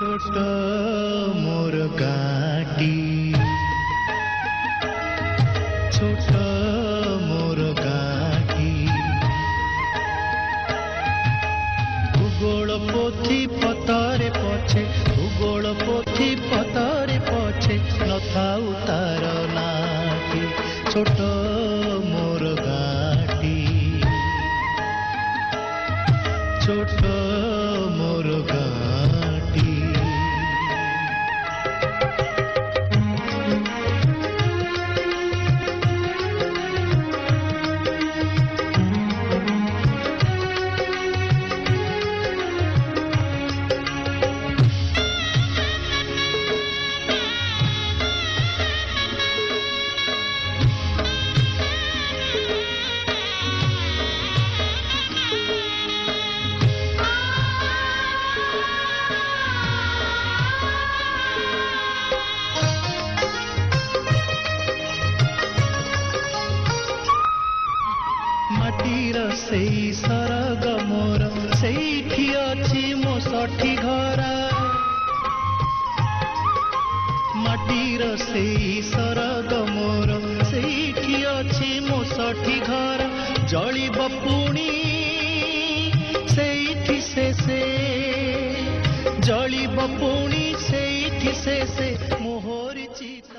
छोट मोर गाटी छोट मोर गाटी भूगोल पोथी पतरे पछे भूगोल पोथी पतरे पछे नथाउ तार नाटी छोट मोर गाटी छोट मोर गाटी माटीर सेई सरग मोर सेठी अछि मो षठी घर माटीर सेई सरग मोर सेठी अछि मो षठी घर जलिब पुणी सेठी शेषे जलिब पुणी सेठी शेषे मोहर चित